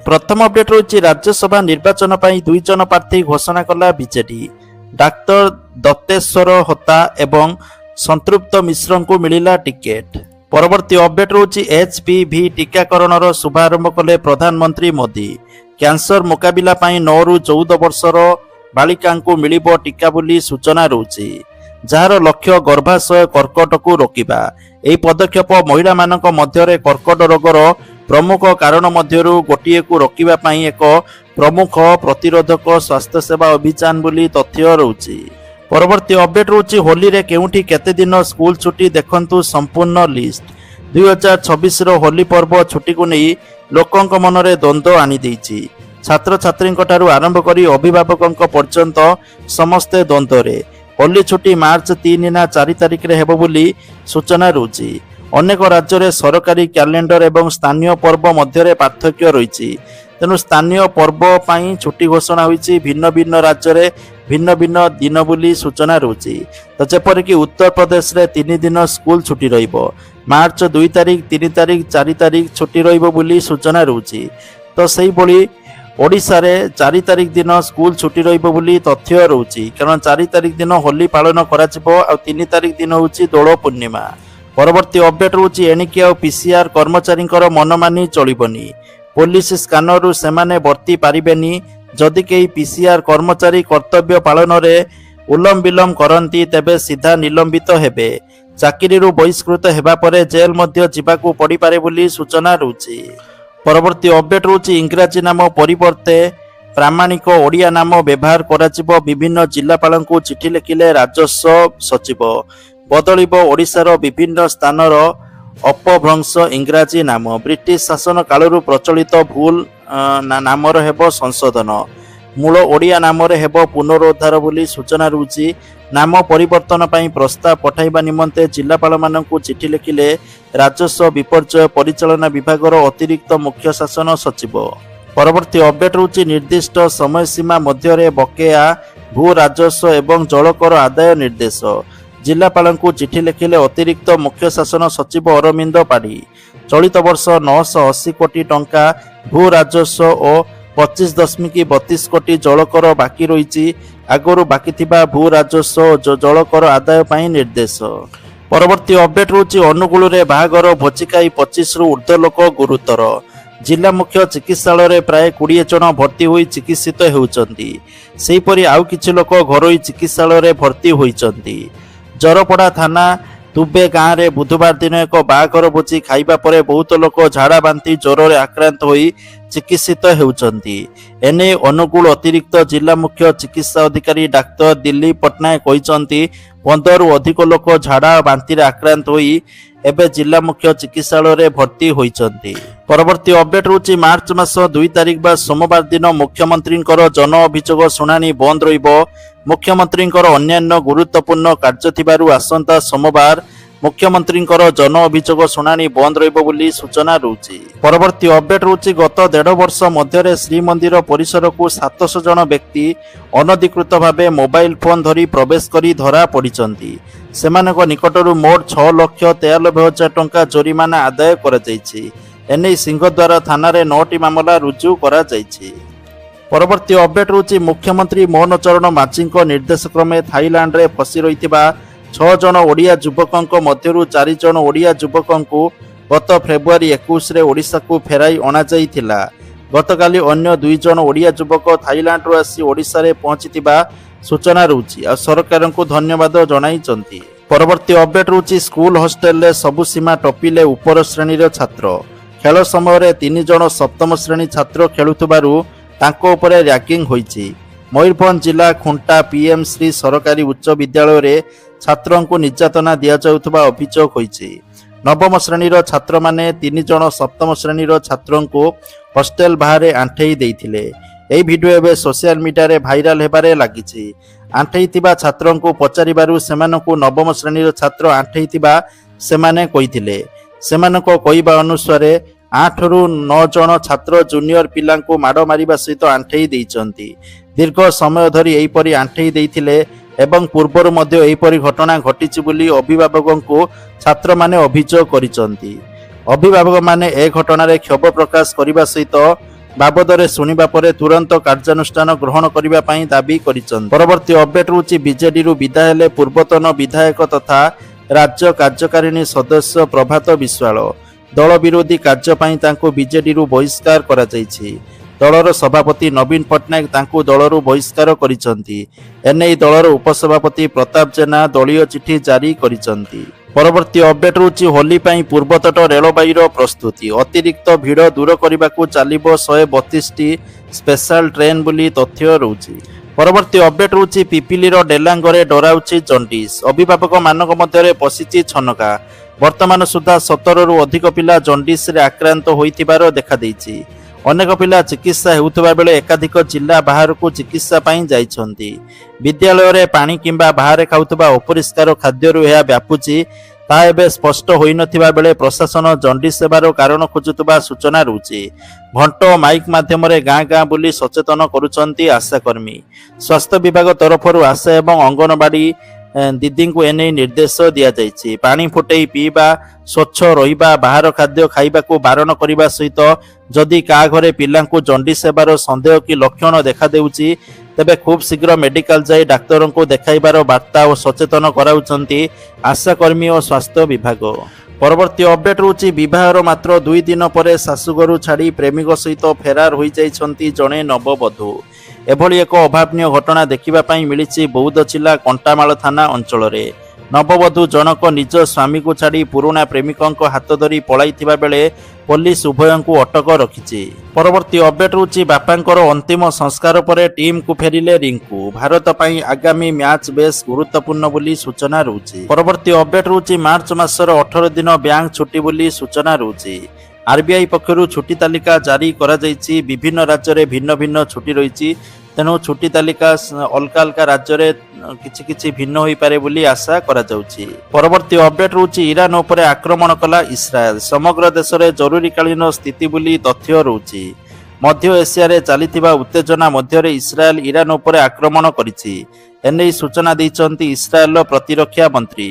प्रथम अपडेट रही राज्यसभा निर्वाचन पर 2 जन प्रार्थी घोषणा कला बीजेडी। डाक्तर दत्तेश्वर होता एवं संतृप्त मिश्र को मिला टिकेट। परवर्ती अपडेट रही एचपीवी टीकाकरण शुभारंभ कले प्रधानमंत्री मोदी। कैंसर मुकाबिला 9 ରୁ 14 वर्षर बालिका को मिलिबो टीका बोली सूचना रही, जार लक्ष्य गर्भाशय कर्कट को रोकिबा। यह पदक्षेप महिला मानक मध्यरे कर्कट रोगर प्रमुख कारण मध्यरु गोटिए को रोकिबा पई एक प्रमुख प्रतिरोधक स्वास्थ्य सेवा अभियान बोली तथ्य रहुछि। परवर्ती अपडेट रहुछि होली रे केउठी केते दिन स्कूल छुट्टी देखंतु संपूर्ण लिस्ट। 2026 रो होली पर्व छुट्टी को नहीं लोकंक मनरे द्वंद्व आनी देछि। छात्र छात्री आरंभ करी अभिभावक पर्यंत समस्ते द्वंद्व रे। होली छुट्टी मार्च 3 ना 4 तारिख रे हेबो बोली सूचना रहुछि। अनेक राज्य रे सरकारी कैलेंडर एवं स्थानीय पर्व मध्य पार्थक्य रही, तेणु स्थानीय पर्व पर छुट्टी घोषणा होती भिन्न भिन्न राज्य रे भिन्न भिन्न दिन बोली सूचना रही। तो जेपरिक उत्तर प्रदेश रे 3 दिन स्कूल छुट्टी रहिबो, मार्च 2 तारिख 3 तारिख 4 तारिख छुट्टी रहिबो बोली सूचना रही। तो सही भली ओडिशा रे 4 तारिख दिन स्कूल छुट्टी रहिबो बोली तथ्य रही, कारण 4 तारिख दिन होली पालन कराजिबो आ 3 तारिख दिन होची दोल पूर्णिमा। परवर्ती अपडेट रही एणिकी आ पीसीआर कर्मचारी मनमानी चलबनी। पुलिस स्कानर सेमाने भर्ती पारिबेनी। जदि कई पीसीआर कर्मचारी कर्तव्य पालन रे उलम विलम करती तेबे सीधा निलंबित हेबे। चाकरी बहिष्कृत हेबा परे जेल मध्य जिबाकू पड़ी पारे बोली सूचना रही। परवर्ती अपडेट रही इंग्राजी नाम परिवर्ते प्रामाणिक ओडिया नाम व्यवहार कराजिबो। विभिन्न जिलापालंकु चिठी लिखिले राजस्व सचिव। बदलिबो ओडिशार विभिन्न स्थानर अपभ्रंश इंग्राजी नाम। ब्रिटिश शासन कालरू प्रचलित भूल नामर हेबो संशोधन। मूल ओडिया नामरे हेबो पुनरुद्धार बोली सूचना रही। नाम परिवर्तन पई प्रस्ताव पठाइबा निमंते जिलापाल मानकु चिठी लिखिले राजस्व विपर्यय परिचालना विभागर अतिरिक्त मुख्य शासन सचिव। परवर्ती अपडेट रही निर्दिष्ट समय सीमा मध्य बकेया भू राजस्व एवं जलकर आदाय निर्देश। जिलापालंकु चिठी लिखिले अतिरिक्त मुख्य शासन सचिव अरविंद पाढ़ी। चलित वर्ष 980 कोटी टंका भू राजस्व और 25.32 कोटी जलकर बाकी रही। आगरू बाकी थिबा भू राजस्व और जलकर आदाय पई निर्देश। परवर्ती अपडेट रही अनुगुल रे बाहागर भोजी खाई 25 रु ऊर्ध्व लोक गुरुतर। जिला मुख्य चिकित्सालय प्राय 20 जन भर्ती होई चिकित्सित हेउचंती। सेहीपरि आउ किछि लोक घरोई चिकित्सालय भर्ती होइचंती। जरपड़ा थाना तुबे गाँव में बुधवार दिन एक बाहागर भोजी खाइबा परे बहुत लोक झाड़ा बांती ज्वर रे आक्रांत होई चिकित्सित हेउचंती। एने अनुगुल अतिरिक्त जिला मुख्य चिकित्सा अधिकारी डाक्तर दिलीप पटनायक कहिसंती 15 रु अधिक लोक झाड़ा बांती रे आक्रांत होई एबे जिला मुख्य चिकित्सालय भर्ती होइचंती। परवर्ती अपडेट रही मार्च मास 2 तारिख बा सोमवार दिन मुख्यमंत्री जन अभियोग शुणाणी बंद रहिबो। मुख्यमंत्री अन्यान्य गुरुत्वपूर्ण कार्य थिबारु आसंता सोमवार मुख्यमंत्री जन अभियोग शुणाणी बंद रहिबो बोली सूचना रही। परवर्ती अपडेट रही गत 1.5 वर्ष मध्य श्रीमंदिर परिसर को 700 जन व्यक्ति अनधिकृत भावे मोबाइल फोन धरी प्रवेश करी धरा पड़िचंती। सेमानक निकटरू मोट 6,93,000 टंका जोरिमाना आदाय करा जायछि। एने सिंहद्वार थाना रे 9टी मामला रुजु करा जायछि। परवर्ती अपडेट रही मुख्यमंत्री मोहन चरण माझी निर्देश क्रमे थाईलैंड रे फसी रहिथिबा 6 जन ओडिया युवकों मध्यरु 4 जन ओडिया युवकों गत फेब्रुआरी 21 रे ओडिशा को फेराई अणा जाइथिला। गतकाली अन्य 2 जन ओडिया युवक थाईलैंड रो आसी ओडिशा रे पहुंचीथिबा सूचना रही और सरकार को धन्यवाद जणाइचंती। परवर्ती अपडेट रही स्कूल हॉस्टेल रे सबु सीमा टपिले उपर श्रेणी रो छात्र। खेल समय 3 जन सप्तम श्रेणी छात्र खेलुथबारु तांको उपरे रैगिंग होईछि। मयूरभंज जिला खुंटा पीएम श्री सरकारी उच्च विद्यालय रे छात्रों को निर्यातना दिया जाउथबा अभियोग होईछि। नवम श्रेणी रो छात्र माने 3 जन सप्तम श्रेणी रो छात्रों को हॉस्टेल बाहर आंठेई देइथिले। एही वीडियो एबे सोशल मीडिया रे भाइराल हेबारे लागिछि। आंठेईथिबा छात्रों को पचारिबारु सेमानकु नवम श्रेणी रो छात्र आंठेईथिबा सेमाने कहिथिले। सेमानको कहिबा अनुसार 8 रु 9 जन छात्र जूनियर पिलांको माड़ मारिबा सहित आंठेई देइचंती। दीर्घ समय धरी एहीपरि आंठेई देइथिले एवं पूर्वर मध्य एहीपरि घटना घटिछि बोली अभिभावकଙ୍କୁ छात्र माने अभियोग करिसंती। अभिभावक माने ए घटना रे क्षोभ प्रकाश करिबा सहित ବାବଦରେ ଶୁଣିବା ପରେ ତୁରନ୍ତ କାର୍ଯ୍ୟାନୁଷ୍ଠାନ ଗ୍ରହଣ କରିବା ପାଇଁ ଦାବି କରିଛନ୍ତି। ପରବର୍ତ୍ତୀ ଅପଡେଟ୍ ହେଉଛି ବିଜେଡିରୁ ବିଦାୟ ହେଲେ ପୂର୍ବତନ ବିଧାୟକ ତଥା ରାଜ୍ୟ କାର୍ଯ୍ୟକାରିଣୀ ସଦସ୍ୟ ପ୍ରଭାତ ବିଶ୍ୱାଳ। ଦଳ ବିରୋଧୀ କାର୍ଯ୍ୟ ପାଇଁ ତାଙ୍କୁ ବିଜେଡିରୁ ବହିଷ୍କାର କରାଯାଇଛି। ଦଳର ସଭାପତି ନବୀନ ପଟ୍ଟନାୟକ ତାଙ୍କୁ ଦଳରୁ ବହିଷ୍କାର କରିଛନ୍ତି। ଏନେଇ ଦଳର ଉପସଭାପତି ପ୍ରତାପ ଜେନା ଦଳୀୟ ଚିଠି ଜାରି କରିଛନ୍ତି। ପରବର୍ତ୍ତୀ ଅପଡେଟ୍ ହେଉଛି ହୋଲି ପାଇଁ ପୂର୍ବତଟ ରେଳବାଇର ପ୍ରସ୍ତୁତି। ଅତିରିକ୍ତ ଭିଡ଼ ଦୂର କରିବାକୁ ଚାଲିବ 132ଟି ସ୍ପେଶାଲ ଟ୍ରେନ୍ ବୋଲି ତଥ୍ୟ ରହୁଛି। ପରବର୍ତ୍ତୀ ଅପଡେଟ୍ ହେଉଛି ପିପିଲିର ଡେଲାଙ୍ଗରେ ଡରାଉଛି ଜଣ୍ଡିସ୍। ଅଭିଭାବକମାନଙ୍କ ମଧ୍ୟରେ ପଶିଛି ଛନକା। ବର୍ତ୍ତମାନ ସୁଦ୍ଧା 17ରୁ ଅଧିକ ପିଲା ଜଣ୍ଡିସ୍ରେ ଆକ୍ରାନ୍ତ ହୋଇଥିବାର ଦେଖାଦେଇଛି। ଅନେକ ପିଲା ଚିକିତ୍ସା ହେଉଥିବା ବେଳେ ଏକାଧିକ ଜିଲ୍ଲା ବାହାରକୁ ଚିକିତ୍ସା ପାଇଁ ଯାଇଛନ୍ତି। ବିଦ୍ୟାଳୟରେ ପାଣି କିମ୍ବା ବାହାରେ ଖାଉଥିବା ଅପରିଷ୍କାର ଖାଦ୍ୟରୁ ଏହା ବ୍ୟାପୁଛି ତାହା ଏବେ ସ୍ପଷ୍ଟ ହୋଇନଥିବା ବେଳେ ପ୍ରଶାସନ ଜଣ୍ଡିସ୍ ହେବାର କାରଣ ଖୋଜୁଥିବା ସୂଚନା ରହୁଛି। ଘଣ୍ଟ ଓ ମାଇକ୍ ମାଧ୍ୟମରେ ଗାଁ ଗାଁ ବୁଲି ସଚେତନ କରୁଛନ୍ତି ଆଶାକର୍ମୀ। ସ୍ୱାସ୍ଥ୍ୟ ବିଭାଗ ତରଫରୁ ଆଶା ଏବଂ ଅଙ୍ଗନବାଡି ଦିଦିଙ୍କୁ ଏନେଇ ନିର୍ଦ୍ଦେଶ ଦିଆଯାଇଛି। ପାଣି ଫୁଟେଇ ପିଇବା, ସ୍ୱଚ୍ଛ ରହିବା, ବାହାର ଖାଦ୍ୟ ଖାଇବାକୁ ବାରଣ କରିବା ସହିତ ଯଦି କାହା ଘରେ ପିଲାଙ୍କୁ ଜଣ୍ଡିସ୍ ହେବାର ସନ୍ଦେହ କି ଲକ୍ଷଣ ଦେଖାଦେଉଛି ତେବେ ଖୁବ୍ ଶୀଘ୍ର ମେଡିକାଲ ଯାଇ ଡାକ୍ତରଙ୍କୁ ଦେଖାଇବାର ବାର୍ତ୍ତା ଓ ସଚେତନ କରାଉଛନ୍ତି ଆଶାକର୍ମୀ ଓ ସ୍ୱାସ୍ଥ୍ୟ ବିଭାଗ। ପରବର୍ତ୍ତୀ ଅପଡେଟ୍ ହେଉଛି ବିବାହର ମାତ୍ର 2 ଦିନ ପରେ ଶାଶୁଘରୁ ଛାଡ଼ି ପ୍ରେମିକ ସହିତ ଫେରାର ହୋଇଯାଇଛନ୍ତି ଜଣେ ନବବଧୂ। ଏଭଳି ଏକ ଅଭାବନୀୟ ଘଟଣା ଦେଖିବା ପାଇଁ ମିଳିଛି ବୌଦ୍ଧ ଜିଲ୍ଲା କଣ୍ଟାମାଳ ଥାନା ଅଞ୍ଚଳରେ। ନବବଧୂ ଜଣକ ନିଜ ସ୍ୱାମୀକୁ ଛାଡ଼ି ପୁରୁଣା ପ୍ରେମିକଙ୍କ ହାତ ଧରି ପଳାଇଥିବା ବେଳେ ପୋଲିସ ଉଭୟଙ୍କୁ ଅଟକ ରଖିଛି। ପରବର୍ତ୍ତୀ ଅପଡେଟ୍ ହେଉଛି ବାପାଙ୍କର ଅନ୍ତିମ ସଂସ୍କାର ପରେ ଟିମ୍କୁ ଫେରିଲେ ରିଙ୍କୁ। ଭାରତ ପାଇଁ ଆଗାମୀ ମ୍ୟାଚ୍ ବେଶ୍ ଗୁରୁତ୍ୱପୂର୍ଣ୍ଣ ବୋଲି ସୂଚନା ରହୁଛି। ପରବର୍ତ୍ତୀ ଅପଡେଟ୍ ହେଉଛି ମାର୍ଚ୍ଚ ମାସର 18 ଦିନ ବ୍ୟାଙ୍କ ଛୁଟି ବୋଲି ସୂଚନା ରହୁଛି। ଆରବିଆଇ ପକ୍ଷରୁ ଛୁଟି ତାଲିକା ଜାରି କରାଯାଇଛି। ବିଭିନ୍ନ ରାଜ୍ୟରେ ଭିନ୍ନ ଭିନ୍ନ ଛୁଟି ରହିଛି, ତେଣୁ ଛୁଟି ତାଲିକା ଅଲଗା ଅଲଗା ରାଜ୍ୟରେ କିଛି କିଛି ଭିନ୍ନ ହୋଇପାରେ ବୋଲି ଆଶା କରାଯାଉଛି। ପରବର୍ତ୍ତୀ ଅପଡେଟ୍ ହେଉଛି ଇରାନ ଉପରେ ଆକ୍ରମଣ କଲା ଇସ୍ରାଏଲ। ସମଗ୍ର ଦେଶରେ ଜରୁରୀକାଳୀନ ସ୍ଥିତି ବୋଲି ତଥ୍ୟ ରହୁଛି। ମଧ୍ୟ ଏସିଆରେ ଚାଲିଥିବା ଉତ୍ତେଜନା ମଧ୍ୟରେ ଇସ୍ରାଏଲ ଇରାନ ଉପରେ ଆକ୍ରମଣ କରିଛି। ଏନେଇ ସୂଚନା ଦେଇଛନ୍ତି ଇସ୍ରାଏଲର ପ୍ରତିରକ୍ଷା ମନ୍ତ୍ରୀ।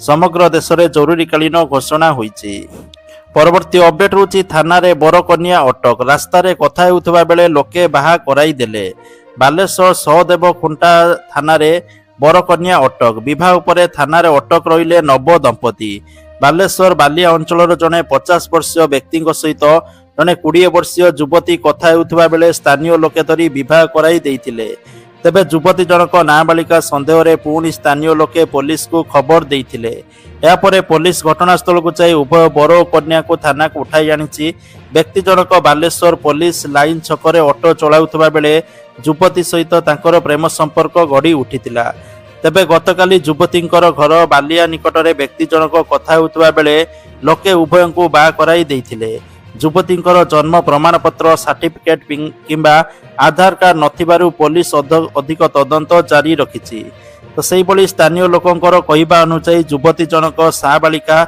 ସମଗ୍ର ଦେଶରେ ଜରୁରୀକାଳୀନ ଘୋଷଣା ହୋଇଛି। ପରବର୍ତ୍ତୀ ଅପଡେଟ୍ ହେଉଛି ଥାନାରେ ବରକନ୍ୟା ଅଟକ। ରାସ୍ତାରେ କଥା ହେଉଥିବା ବେଳେ ଲୋକେ ବାହା କରାଇଦେଲେ। ବାଲେଶ୍ୱର ସହଦେବଖୁଣ୍ଟା ଥାନାରେ ବରକନ୍ୟା ଅଟକ। ବିବାହ ପରେ ଥାନାରେ ଅଟକ ରହିଲେ ନବ ଦମ୍ପତି। ବାଲେଶ୍ୱର ବାଲିଆ ଅଞ୍ଚଳର ଜଣେ 50 ବର୍ଷୀୟ ବ୍ୟକ୍ତିଙ୍କ ସହିତ ଜଣେ 20 ବର୍ଷୀୟ ଯୁବତୀ କଥା ହେଉଥିବା ବେଳେ ସ୍ଥାନୀୟ ଲୋକେ ଧରି ବିବାହ କରାଇ ଦେଇଥିଲେ। ତେବେ ଯୁବତୀ ଜଣକ ନାବାଳିକା ସନ୍ଦେହରେ ପୁଣି ସ୍ଥାନୀୟ ଲୋକେ ପୋଲିସକୁ ଖବର ଦେଇଥିଲେ। ଏହାପରେ ପୋଲିସ ଘଟଣାସ୍ଥଳକୁ ଯାଇ ଉଭୟ ବର ଓ କନ୍ୟାକୁ ଥାନାକୁ ଉଠାଇ ଆଣିଛି। ବ୍ୟକ୍ତି ଜଣକ ବାଲେଶ୍ୱର ପୋଲିସ ଲାଇନ ଛକରେ ଅଟୋ ଚଳାଉଥିବା ବେଳେ ଯୁବତୀ ସହିତ ତାଙ୍କର ପ୍ରେମ ସମ୍ପର୍କ ଗଢ଼ି ଉଠିଥିଲା। ତେବେ ଗତକାଲି ଯୁବତୀଙ୍କର ଘର ବାଲିଆ ନିକଟରେ ବ୍ୟକ୍ତି ଜଣକ କଥା ହେଉଥିବା ବେଳେ ଲୋକେ ଉଭୟଙ୍କୁ ବାହା କରାଇ ଦେଇଥିଲେ। ଯୁବତୀଙ୍କର ଜନ୍ମ ପ୍ରମାଣପତ୍ର, ସାର୍ଟିଫିକେଟ୍ କିମ୍ବା ଆଧାର କାର୍ଡ ନଥିବାରୁ ପୋଲିସ ଅଧିକ ତଦନ୍ତ ଜାରି ରଖିଛି। ତ ସେହିଭଳି ସ୍ଥାନୀୟ ଲୋକଙ୍କର କହିବା ଅନୁଯାୟୀ ଯୁବତୀ ଜଣକ ସାବାଳିକା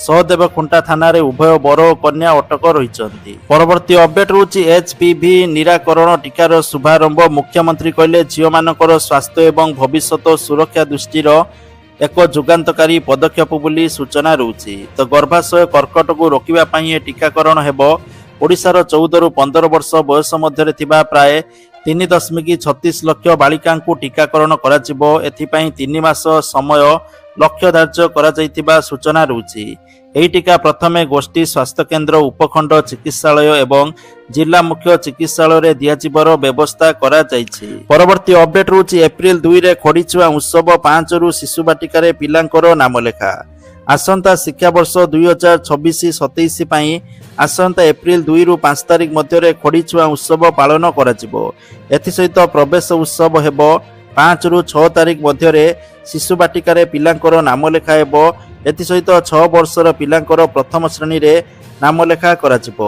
ସହଦେବଖୁଣ୍ଟା ଥାନାରେ ଉଭୟ ବର ଓ କନ୍ୟା ଅଟକ ରହିଛନ୍ତି। ପରବର୍ତ୍ତୀ ଅପଡେଟ୍ ହେଉଛି HPV ନିରାକରଣ ଟିକାର ଶୁଭାରମ୍ଭ। ମୁଖ୍ୟମନ୍ତ୍ରୀ କହିଲେ ଝିଅମାନଙ୍କର ସ୍ୱାସ୍ଥ୍ୟ ଏବଂ ଭବିଷ୍ୟତ ସୁରକ୍ଷା ଦୃଷ୍ଟିର ଏକ ଯୁଗାନ୍ତକାରୀ ପଦକ୍ଷେପ ବୋଲି ସୂଚନା ରହୁଛି। ତ ଗର୍ଭାଶୟ କର୍କଟକୁ ରୋକିବା ପାଇଁ ଏ ଟିକାକରଣ ହେବ। ଓଡ଼ିଶାର 14ରୁ 15 ବର୍ଷ ବୟସ ମଧ୍ୟରେ ଥିବା ପ୍ରାୟ 3.36 ଲକ୍ଷ ବାଳିକାଙ୍କୁ ଟିକାକରଣ କରାଯିବ। ଏଥିପାଇଁ 3 ମାସ ସମୟ ଲକ୍ଷ୍ୟ ଧାର୍ଯ୍ୟ କରାଯାଇଥିବା ସୂଚନା ରହୁଛି। ଏହି ଟିକା ପ୍ରଥମେ ଗୋଷ୍ଠୀ ସ୍ୱାସ୍ଥ୍ୟକେନ୍ଦ୍ର, ଉପଖଣ୍ଡ ଚିକିତ୍ସାଳୟ ଏବଂ ଜିଲ୍ଲା ମୁଖ୍ୟ ଚିକିତ୍ସାଳୟରେ ଦିଆଯିବାର ବ୍ୟବସ୍ଥା କରାଯାଇଛି। ପରବର୍ତ୍ତୀ ଅପଡେଟ୍ ହେଉଛି ଏପ୍ରିଲ 2ରେ ଖୋଡ଼ିଛୁଆଁ ଉତ୍ସବ। 5ରୁ ଶିଶୁ ବାଟିକାରେ ପିଲାଙ୍କର ନାମଲେଖା। ଆସନ୍ତା ଶିକ୍ଷାବର୍ଷ 2026-27 ପାଇଁ ଆସନ୍ତା ଏପ୍ରିଲ 2ରୁ 5 ତାରିଖ ମଧ୍ୟରେ ଖୋଡ଼ିଛୁଆଁ ଉତ୍ସବ ପାଳନ କରାଯିବ। ଏଥିସହିତ ପ୍ରବେଶ ଉତ୍ସବ ହେବ। 5ରୁ 6 ତାରିଖ ମଧ୍ୟରେ ଶିଶୁ ବାଟିକାରେ ପିଲାଙ୍କର ନାମଲେଖା ହେବ। ଏଥିସହିତ 6 ବର୍ଷର ପିଲାଙ୍କର ପ୍ରଥମ ଶ୍ରେଣୀରେ ନାମଲେଖା କରାଯିବ।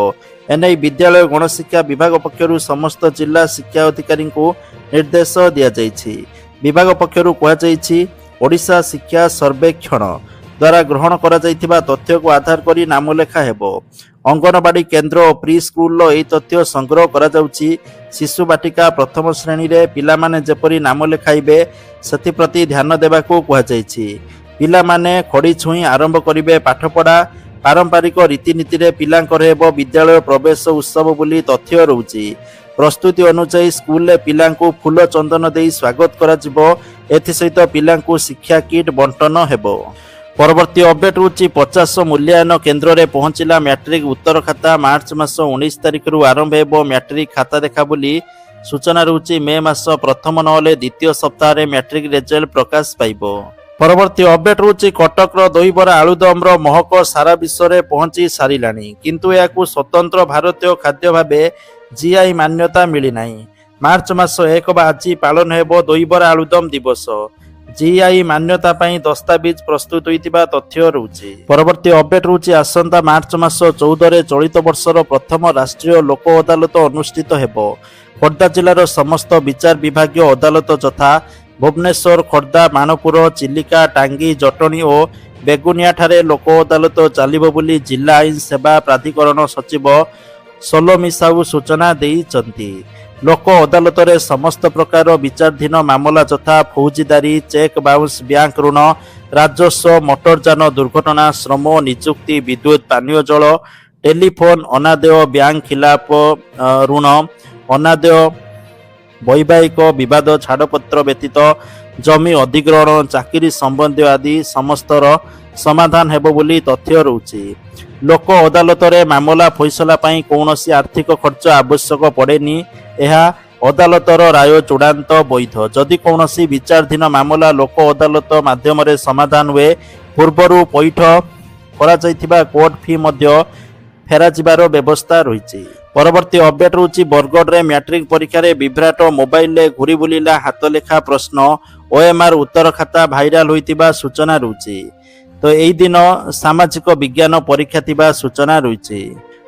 ଏନେଇ ବିଦ୍ୟାଳୟ ଗଣଶିକ୍ଷା ବିଭାଗ ପକ୍ଷରୁ ସମସ୍ତ ଜିଲ୍ଲା ଶିକ୍ଷା ଅଧିକାରୀଙ୍କୁ ନିର୍ଦ୍ଦେଶ ଦିଆଯାଇଛି। ବିଭାଗ ପକ୍ଷରୁ କୁହାଯାଇଛି ଓଡ଼ିଶା ଶିକ୍ଷା ସର୍ବେକ୍ଷଣ ଦ୍ୱାରା ଗ୍ରହଣ କରାଯାଇଥିବା ତଥ୍ୟକୁ ଆଧାର କରି ନାମଲେଖା ହେବ। ଅଙ୍ଗନବାଡି କେନ୍ଦ୍ର ଓ ପ୍ରି ସ୍କୁଲର ଏହି ତଥ୍ୟ ସଂଗ୍ରହ କରାଯାଉଛି। ଶିଶୁ ବାଟିକା ପ୍ରଥମ ଶ୍ରେଣୀରେ ପିଲାମାନେ ଯେପରି ନାମ ଲେଖାଇବେ ସେଥିପ୍ରତି ଧ୍ୟାନ ଦେବାକୁ କୁହାଯାଇଛି। ପିଲାମାନେ ଖଡ଼ି ଛୁଇଁ ଆରମ୍ଭ କରିବେ ପାଠପଢ଼ା। पारंपरिक रीतिनीति रे पिलांकर हेबो विद्यालय प्रवेश उत्सव बोली तथ्य रहउची। प्रस्तुति अनुसार स्कूल रे पिलांकु फूल चंदन देई स्वागत करा जिवो। एथि सहित पिलांकु शिक्षा किट बंटन हेबो। परवर्ती अपडेट होची 50 मूल्यांकन केन्द्र रे पहुंचिला मैट्रिक उत्तर खाता। मार्च मास 19 तारिख रु आरंभ हेबो मैट्रिक खाता देखा बोली सूचना रहउची। मे मास प्रथम नहले द्वितीय सप्ताह रे मैट्रिक रिजल्ट प्रकाश पाइबो। परवर्ती अपडेट होची कटक रो दहीबरा आलुदम रो महक सारा विश्व रे पहुंची सारिलानी, किंतु याकू स्वतंत्र भारतीय खाद्य भाबे जीआई मान्यता मिली नाही। मार्च मास 1 आज पालन हेबो दहीबरा आलुदम दिवस। जीआई मान्यता पाई दस्तावेज प्रस्तुत होइतिबा तथ्य रहउची। परवर्ती अपडेट रहउची आसंता मार्च मास 14 रे चलित वर्षर प्रथम राष्ट्रीय लोक अदालत अनुष्ठित हेबो। खोर्धा जिल्लार समस्त विचार विभागीय अदालत तथा भुवनेश्वर, खोर्धा, मानपुर, चिलिका, टांगी, जटणी और बेगुनिया ठारे लोक अदालत चलिबो बोली जिला आईन सेवा प्राधिकरण सचिव सोलोमी साहू सूचना देइचंती। लोक अदालत रे समस्त प्रकार विचाराधीन मामला तथा फौजदारी, चेक बाउंस, बैंक ऋण, राजस्व, मोटरयान दुर्घटना, श्रम, नियुक्ति, विद्युत, पानीय जल, टेलीफोन, अनादेय बैंक खिलाफ ऋण, अनादेय वैवाहिक विवाद, छाड़पत्र व्यतीत जमी अधिग्रहण, चाकरी संबंधी आदि समस्तर समाधान हेबो बोली तथ्य रहउची। लोक अदालत रे मामला फैसला पाई कौनसी आर्थिक खर्च आवश्यक पड़ेनी। यह अदालतर राय चूड़ांत वैध। जदि कौनसी विचाराधीन मामला लोक अदालत माध्यम रे समाधान हुए पूर्वरु पैठ करा जाइथिबा कोर्ट फी मध्य फेरा जिबार व्यवस्था रही। परवर्ती अपडेट रहउची बरगढ़ रे मैट्रिक परीक्षा रे विभ्राट मोबाइल रे घुरी बुलिला हाथलेखा प्रश्न। ओएमआर उत्तर खाता भाइराल होइतिबा सूचना रहउची। तो एई दिन सामाजिक विज्ञान परीक्षा थिबा सूचना रही।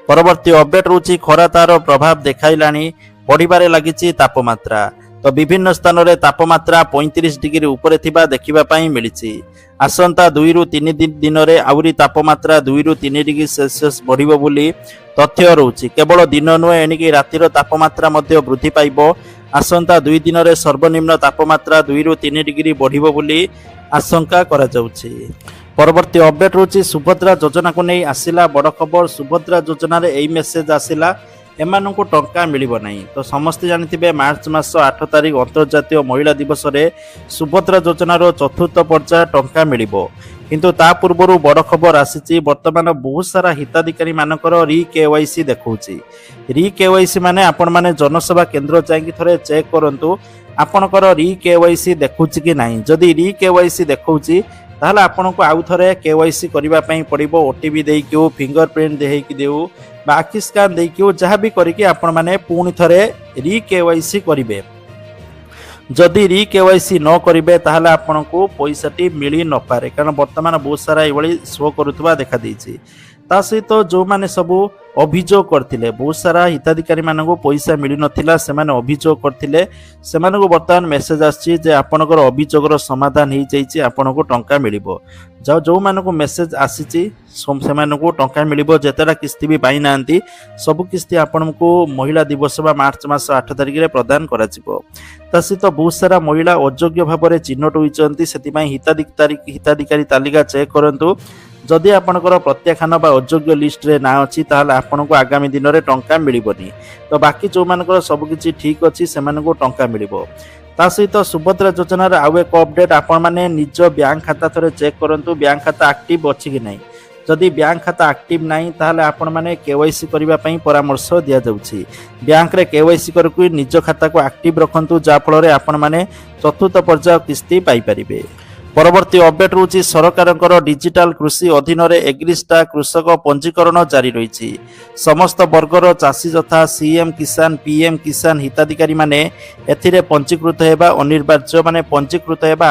परवर्ती अपडेट रहउची खरा तार प्रभाव देखाइलानी, बढ़िबारे लागिची तापमात्रा। तो विभिन्न स्थान रे तापमात्रा 35 डिग्री ऊपर थिबा देखिबा पाई मिलिची। आसंता 2 रु 3 दिन रे आउरी तापमात्रा 2 रु 3 डिग्री सेल्सियस बढ़िबो बोली तथ्य रहउची। केवल दिन नुहे एणिकी रातिर तापमात्रा मध्य वृद्धि पाइबो। आसंता 2 दिन रे सर्वनिम्न तापमात्रा 2 रु 3 डिग्री बढ़िबो बोली आशंका करा जाउची। परवर्ती अपडेट रहउची सुभद्रा योजना को नहीं आसिला बड़ खबर। सुभद्रा योजना रे एई मेसेज आसिला एमानंकु टंका मिलिबो नाही। तो समस्त जानिथिबे मार्च मास 8 तारिख अंतर्जातीय महिला दिवस रे सुभद्रा योजना रो चतुर्थ पर्याय टंका मिलिबो। किंतु ता पूर्वरु बड़ खबर आसीची। वर्तमान बहुत सारा हिताधिकारी मानकर री केवाईसी देखौची। री केवाईसी माने आपण माने जनसेवा केंद्र जाई थरे चेक करंतु आपणकर री केवाईसी देखौची कि नाही। जदि री केवाईसी देखौची ताहले आपनको आउ थरे केवाईसी करिबा पई पड़िबो। ओटीपी देइकिउ, फिंगरप्रिंट देइकि देउ बा आखि स्कान देइकिउ जहा भी करिकि आपण माने पुणी थरे री केवाईसी करिवे। जदि री केवाईसी न करिवे ताहले आपनको पैसाटी मिली न पारे, कारण वर्तमान बहुत सारा एभली शो करुतबा देखा देइछि। ता सहित जो माने सबु अभियोग करथिले, बहुत सारा हिताधिकारी माननको पैसा मिली नथिला, सेमाने अभियोग करथिले, सेमानको वर्तमान मेसेज आछि जे आपनकर अभियोगर समाधान हो जाइछि, आपनको टंका मिलिबो। जो माननको मेसेज आसीछि सेमानको टंका मिलिबो। जेतेटा किस्ती भी पाइ नांती सब किस्ती आपनको महिला दिवस बा मार्च मास 8 तारिख रे प्रदान करा जिवो। ता सहित बहुत सारा महिला अयोग्य भाव में चिन्हट होइचंती, सेतिपई हिताधिकारी तालिका चेक करंतु। जदि आपनकर प्रत्याख्यान बा अयोग्य लिस्ट रे ना अछि ताहले आपनको आगामी दिन रे टंका मिलिबोनी। तो बाकी जो मानकर सब किछि ठीक अछि सेमानको टंका मिलिबो। ता सहित सुभद्रा योजना रे आउ एक अपडेट, आपण माने निज बैंक खाता थरे चेक करंतु बैंक खाता एक्टिव अछि कि नाही। जदि बैंक खाता एक्टिव नाही ताहले आपण माने केवाईसी करिबा पई परामर्श दिया जाउछि। बैंक रे केवाईसी करकु निज खाता को एक्टिव रखंतु, जा फल रे आपण माने चतुर्थ पर्याय किस्ती पाई परिबे। परवर्ती अपडेट रहउछि सरकारଙ୍କର डिजिटल कृषि अधीन रे एग्रिस्टा कृषक पंजीकरण जारी रहिछि। समस्त वर्गर चाषी तथा सीएम किसान, पीएम किसान हिताधिकारी माने एथिरे पंजीकृत हेबा अनिवार्य, माने पंजीकृत हेबा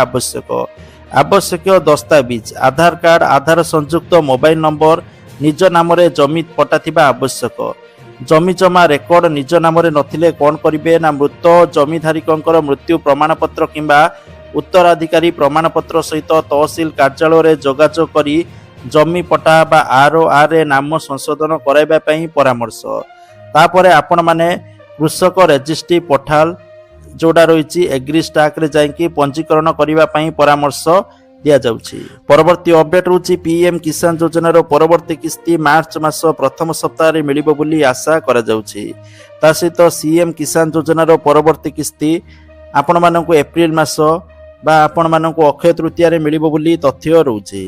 आवश्यक दस्तावेज आधार कार्ड, आधार संयुक्त मोबाइल नंबर, निज नाम रे जमी पट्टा थिबा आवश्यक। जमी जमा रेकर्ड निज नाम रे नथिले कोन करिवे ना मृत जमीधारकंकर मृत्यु प्रमाणपत्र किंबा उत्तराधिकारी प्रमाणपत्र सहित तहसील कार्यालय रे जोगाजोग करी जमी पट्टा बा आरओआर रे नाम संशोधन कराइबा पई परामर्श। तापरे आपण माने कृषक रजिस्ट्री पोर्टाल जोड़ा रही एग्रिस्टाक रे जाइकी पंजीकरण करिबा पई परामर्श ଦିଆଯାଉଛି। ପରବର୍ତ୍ତୀ ଅପଡେଟ୍ ହେଉଛି ପିଏମ୍ କିଷାନ ଯୋଜନାର ପରବର୍ତ୍ତୀ କିସ୍ତି ମାର୍ଚ୍ଚ ମାସ ପ୍ରଥମ ସପ୍ତାହରେ ମିଳିବ ବୋଲି ଆଶା କରାଯାଉଛି। ତା ସହିତ ସିଏମ୍ କିଷାନ ଯୋଜନାର ପରବର୍ତ୍ତୀ କିସ୍ତି ଆପଣମାନଙ୍କୁ ଏପ୍ରିଲ ମାସ ବା ଆପଣମାନଙ୍କୁ ଅକ୍ଷୟ ତୃତୀୟାରେ ମିଳିବ ବୋଲି ତଥ୍ୟ ରହୁଛି।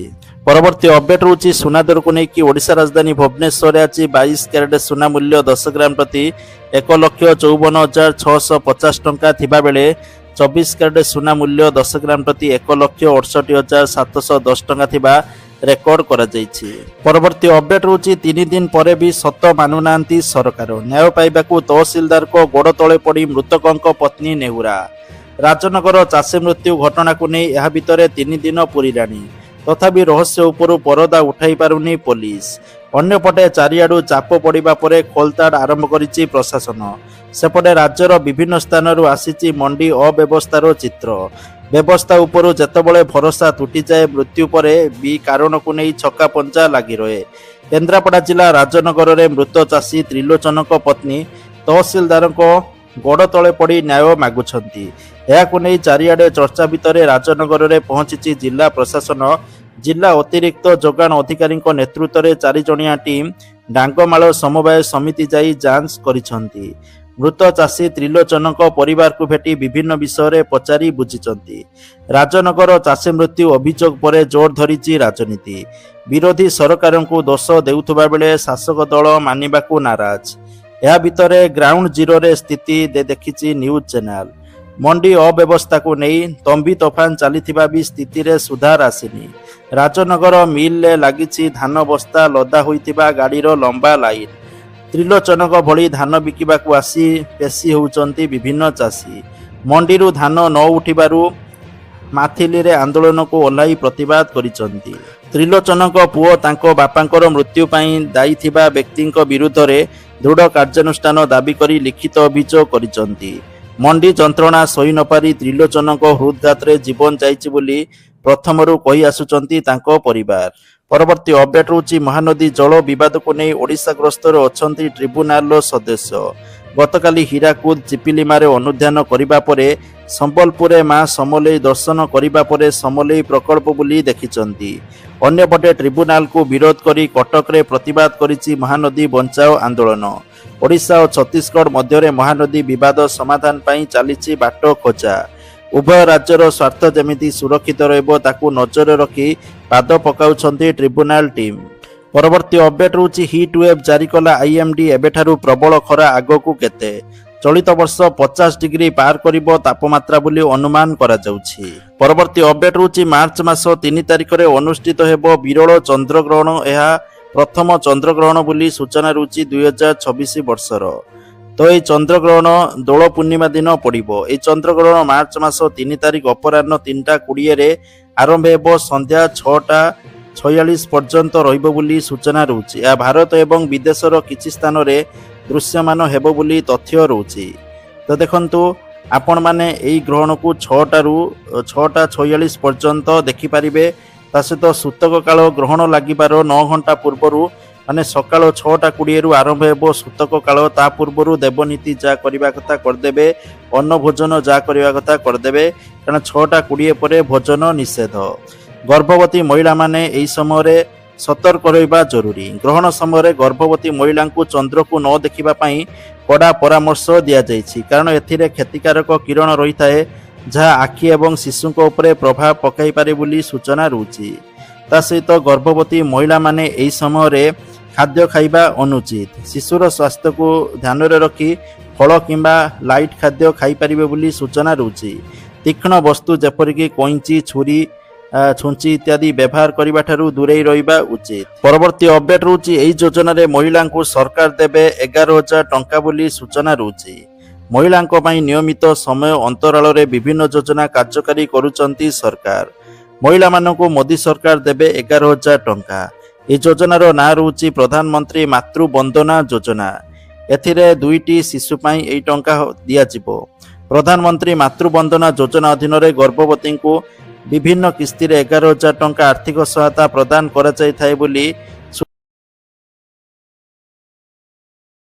ପରବର୍ତ୍ତୀ ଅପଡେଟ୍ ରହୁଛି ସୁନା ଦରକୁ ନେଇକି ଓଡ଼ିଶା ରାଜଧାନୀ ଭୁବନେଶ୍ୱରରେ ଆଜି 22 କ୍ୟାରେଟ ସୁନା ମୂଲ୍ୟ 10 ଗ୍ରାମ ପ୍ରତି 1,54,650 ଟଙ୍କା ଥିବାବେଳେ 24 କ୍ୟାରେଟ ସୁନା ମୂଲ୍ୟ 10 ଗ୍ରାମ ପ୍ରତି 1,68,710 ଟଙ୍କା ଥିବା ରେକର୍ଡ କରାଯାଇଛି। ପରବର୍ତ୍ତୀ ଅପଡେଟ୍ ରହୁଛି 3 ଦିନ ପରେ ବି ସତ ମାନୁନାହାନ୍ତି ସରକାର, ନ୍ୟାୟ ପାଇବାକୁ ତହସିଲଦାରଙ୍କ ଗୋଡ଼ ତଳେ ପଡ଼ି ମୃତକଙ୍କ ପତ୍ନୀ ନେହୁରା। ରାଜନଗର ଚାଷୀ ମୃତ୍ୟୁ ଘଟଣାକୁ ନେଇ ଏହା ଭିତରେ 3 ଦିନ ପୂରିଲାଣି, ତଥାପି ରହସ୍ୟ ଉପରୁ ପରଦା ଉଠାଇ ପାରୁନି ପୋଲିସ। ଅନ୍ୟପଟେ ଚାରିଆଡୁ ଚାପ ପଡ଼ିବା ପରେ ଖୋଳତାଡ଼ ଆରମ୍ଭ କରିଛି ପ୍ରଶାସନ। ସେପଟେ ରାଜ୍ୟର ବିଭିନ୍ନ ସ୍ଥାନରୁ ଆସିଛି ମଣ୍ଡି ଅବ୍ୟବସ୍ଥାର ଚିତ୍ର। ବ୍ୟବସ୍ଥା ଉପରୁ ଯେତେବେଳେ ଭରସା ତୁଟିଯାଏ, ମୃତ୍ୟୁ ପରେ ବି କାରଣକୁ ନେଇ ଛକାପଞ୍ଝା ଲାଗି ରହେ। କେନ୍ଦ୍ରାପଡ଼ା ଜିଲ୍ଲା ରାଜନଗରରେ ମୃତ ଚାଷୀ ତ୍ରିଲୋଚନଙ୍କ ପତ୍ନୀ ତହସିଲଦାରଙ୍କ ଗୋଡ଼ ତଳେ ପଡ଼ି ନ୍ୟାୟ ମାଗୁଛନ୍ତି। ଏହାକୁ ନେଇ ଚାରିଆଡ଼େ ଚର୍ଚ୍ଚା ଭିତରେ ରାଜନଗରରେ ପହଞ୍ଚିଛି ଜିଲ୍ଲା ପ୍ରଶାସନ। ଜିଲ୍ଲା ଅତିରିକ୍ତ ଯୋଗାଣ ଅଧିକାରୀଙ୍କ ନେତୃତ୍ୱରେ 4 ଜଣିଆ ଟିମ୍ ଡାଙ୍ଗମାଳ ସମବାୟ ସମିତି ଯାଇ ଯାଞ୍ଚ କରିଛନ୍ତି। ମୃତ ଚାଷୀ ତ୍ରିଲୋଚନଙ୍କ ପରିବାରକୁ ଭେଟି ବିଭିନ୍ନ ବିଷୟରେ ପଚାରି ବୁଝିଛନ୍ତି। ରାଜନଗର ଚାଷୀ ମୃତ୍ୟୁ ଅଭିଯୋଗ ପରେ ଜୋର ଧରିଛି ରାଜନୀତି। ବିରୋଧୀ ସରକାରଙ୍କୁ ଦୋଷ ଦେଉଥିବା ବେଳେ ଶାସକ ଦଳ ମାନିବାକୁ ନାରାଜ। ଏହା ଭିତରେ ଗ୍ରାଉଣ୍ଡ ଜିରୋରେ ସ୍ଥିତି ଦେଖିଛି ନ୍ୟୁଜ୍ ଚ୍ୟାନେଲ। ମଣ୍ଡି ଅବ୍ୟବସ୍ଥାକୁ ନେଇ ତମ୍ବି ତୋଫାନ ଚାଲିଥିବା ବି ସ୍ଥିତିରେ ସୁଧାର ଆସିନି। ରାଜନଗର ମିଲ୍ରେ ଲାଗିଛି ଧାନ ବସ୍ତା ଲଦା ହୋଇଥିବା ଗାଡ଼ିର ଲମ୍ବା ଲାଇନ୍। ତ୍ରିଲୋଚନଙ୍କ ଭଳି ଧାନ ବିକିବାକୁ ଆସି ପେଶି ହେଉଛନ୍ତି ବିଭିନ୍ନ ଚାଷୀ। ମଣ୍ଡିରୁ ଧାନ ନ ଉଠିବାରୁ ମାଥିଲିରେ ଆନ୍ଦୋଳନକୁ ଓହ୍ଲାଇ ପ୍ରତିବାଦ କରିଛନ୍ତି। ତ୍ରିଲୋଚନଙ୍କ ପୁଅ ତାଙ୍କ ବାପାଙ୍କର ମୃତ୍ୟୁ ପାଇଁ ଦାୟୀ ଥିବା ବ୍ୟକ୍ତିଙ୍କ ବିରୁଦ୍ଧରେ ଦୃଢ଼ କାର୍ଯ୍ୟାନୁଷ୍ଠାନ ଦାବି କରି ଲିଖିତ ଅଭିଯୋଗ କରିଛନ୍ତି। ମଣ୍ଡି ଯନ୍ତ୍ରଣା ସହି ନପାରି ତ୍ରିଲୋଚନଙ୍କ ହୃଦଘାତରେ ଜୀବନ ଯାଇଛି ବୋଲି ପ୍ରଥମରୁ କହି ଆସୁଛନ୍ତି ତାଙ୍କ ପରିବାର। ପରବର୍ତ୍ତୀ ଅପଡେଟ୍ ହେଉଛି ମହାନଦୀ ଜଳ ବିବାଦକୁ ନେଇ ଓଡ଼ିଶା ଗସ୍ତରେ ଅଛନ୍ତି ଟ୍ରିବ୍ୟୁନାଲର ସଦସ୍ୟ। ଗତକାଲି ହୀରାକୁଦ ଚିପିଲିମାରେ ଅନୁଧ୍ୟାନ କରିବା ପରେ ସମ୍ବଲପୁରରେ ମା ସମଲେଇ ଦର୍ଶନ କରିବା ପରେ ସମଲେଇ ପ୍ରକଳ୍ପ ବୁଲି ଦେଖିଛନ୍ତି। ଅନ୍ୟପଟେ ଟ୍ରିବ୍ୟୁନାଲକୁ ବିରୋଧ କରି କଟକରେ ପ୍ରତିବାଦ କରିଛି ମହାନଦୀ ବଞ୍ଚାଅ ଆନ୍ଦୋଳନ। ଓଡ଼ିଶା ଓ ଛତିଶଗଡ଼ ମଧ୍ୟରେ ମହାନଦୀ ବିବାଦ ସମାଧାନ ପାଇଁ ଚାଲିଛି ବାଟ ଖୋଜା। ଉଭୟ ରାଜ୍ୟର ସ୍ୱାର୍ଥ ଯେମିତି ସୁରକ୍ଷିତ ରହିବ ତାକୁ ନଜରରେ ରଖି ପାଦ ପକାଉଛନ୍ତି ଟ୍ରିବ୍ୟୁନାଲ ଟିମ୍। ପରବର୍ତ୍ତୀ ଅପଡେଟ୍ ହେଉଛି ହିଟ୍ ୱେଭ୍ ଜାରି କଲା ଆଇଏମ୍ଡି। ଏବେଠାରୁ ପ୍ରବଳ ଖରା ଆଗକୁ କେତେ? ଚଳିତ ବର୍ଷ 50 ଡିଗ୍ରୀ ପାର କରିବ ତାପମାତ୍ରା ବୋଲି ଅନୁମାନ କରାଯାଉଛି। ପରବର୍ତ୍ତୀ ଅପଡେଟ୍ ହେଉଛି ମାର୍ଚ୍ଚ ମାସ 3 ତାରିଖରେ ଅନୁଷ୍ଠିତ ହେବ ବିରଳ ଚନ୍ଦ୍ରଗ୍ରହଣ। ଏହା ପ୍ରଥମ ଚନ୍ଦ୍ରଗ୍ରହଣ ବୋଲି ସୂଚନା ରହୁଛି 2026 ବର୍ଷର। ତ ଏହି ଚନ୍ଦ୍ରଗ୍ରହଣ ଦୋଳ ପୂର୍ଣ୍ଣିମା ଦିନ ପଡ଼ିବ। ଏହି ଚନ୍ଦ୍ରଗ୍ରହଣ ମାର୍ଚ୍ଚ ମାସ 3 ତାରିଖ ଅପରାହ୍ନ 3:20ରେ ଆରମ୍ଭ ହେବ। ସନ୍ଧ୍ୟା 6:46 ପର୍ଯ୍ୟନ୍ତ ରହିବ ବୋଲି ସୂଚନା ରହୁଛି। ଏହା ଭାରତ ଏବଂ ବିଦେଶର କିଛି ସ୍ଥାନରେ ଦୃଶ୍ୟମାନ ହେବ ବୋଲି ତଥ୍ୟ ରହୁଛି। ତ ଦେଖନ୍ତୁ, ଆପଣମାନେ ଏହି ଗ୍ରହଣକୁ 6ଟାରୁ 6:46 ପର୍ଯ୍ୟନ୍ତ ଦେଖିପାରିବେ। ତା ସହିତ ସୂତକ କାଳ ଗ୍ରହଣ ଲାଗିବାର 9 ଘଣ୍ଟା ପୂର୍ବରୁ ମାନେ ସକାଳ 6:20ରୁ ଆରମ୍ଭ ହେବ ସୂତକ କାଳ। ତା ପୂର୍ବରୁ ଦେବନୀତି ଯାହା କରିବା କଥା କରିଦେବେ, ଅନ୍ନ ଭୋଜନ ଯାହା କରିବା କଥା କରିଦେବେ, କାରଣ 6:20 ପରେ ଭୋଜନ ନିଷେଧ। ଗର୍ଭବତୀ ମହିଳାମାନେ ଏହି ସମୟରେ ସତର୍କ ରହିବା ଜରୁରୀ। ଗ୍ରହଣ ସମୟରେ ଗର୍ଭବତୀ ମହିଳାଙ୍କୁ ଚନ୍ଦ୍ରକୁ ନ ଦେଖିବା ପାଇଁ କଡ଼ା ପରାମର୍ଶ ଦିଆଯାଇଛି, କାରଣ ଏଥିରେ କ୍ଷତିକାରକ କିରଣ ରହିଥାଏ ଯାହା ଆଖି ଏବଂ ଶିଶୁଙ୍କ ଉପରେ ପ୍ରଭାବ ପକାଇପାରେ ବୋଲି ସୂଚନା ରହୁଛି। ତା ସହିତ ଗର୍ଭବତୀ ମହିଳାମାନେ ଏହି ସମୟରେ ଖାଦ୍ୟ ଖାଇବା ଅନୁଚିତ। ଶିଶୁର ସ୍ୱାସ୍ଥ୍ୟକୁ ଧ୍ୟାନରେ ରଖି ଫଳ କିମ୍ବା ଲାଇଟ୍ ଖାଦ୍ୟ ଖାଇପାରିବେ ବୋଲି ସୂଚନା ରହୁଛି। ତୀକ୍ଷ୍ଣ ବସ୍ତୁ ଯେପରିକି କଇଁଚି, ଛୁରୀ, ଛୁଞ୍ଚି ଇତ୍ୟାଦି ବ୍ୟବହାର କରିବା ଠାରୁ ଦୂରେଇ ରହିବା ଉଚିତ। ପରବର୍ତ୍ତୀ ଅପଡେଟ୍ ରହୁଛି ଏହି ଯୋଜନାରେ ମହିଳାଙ୍କୁ ସରକାର ଦେବେ 11,000 ଟଙ୍କା ବୋଲି ସୂଚନା ରହୁଛି। ମହିଳାଙ୍କ ପାଇଁ ନିୟମିତ ସମୟ ଅନ୍ତରାଳରେ ବିଭିନ୍ନ ଯୋଜନା କାର୍ଯ୍ୟକାରୀ କରୁଛନ୍ତି ସରକାର। ମହିଳାମାନଙ୍କୁ ମୋଦି ସରକାର ଦେବେ 11,000 ଟଙ୍କା। ଏହି ଯୋଜନାର ନାଁ ରହୁଛି ପ୍ରଧାନମନ୍ତ୍ରୀ ମାତୃ ବନ୍ଦନା ଯୋଜନା। ଏଥିରେ 2ଟି ଶିଶୁ ପାଇଁ ଏହି ଟଙ୍କା ଦିଆଯିବ। ପ୍ରଧାନମନ୍ତ୍ରୀ ମାତୃ ବନ୍ଦନା ଯୋଜନା ଅଧୀନରେ ଗର୍ଭବତୀଙ୍କୁ ବିଭିନ୍ନ କିସ୍ତିରେ 11,000 ଟଙ୍କା ଆର୍ଥିକ ସହାୟତା ପ୍ରଦାନ କରାଯାଇଥାଏ ବୋଲି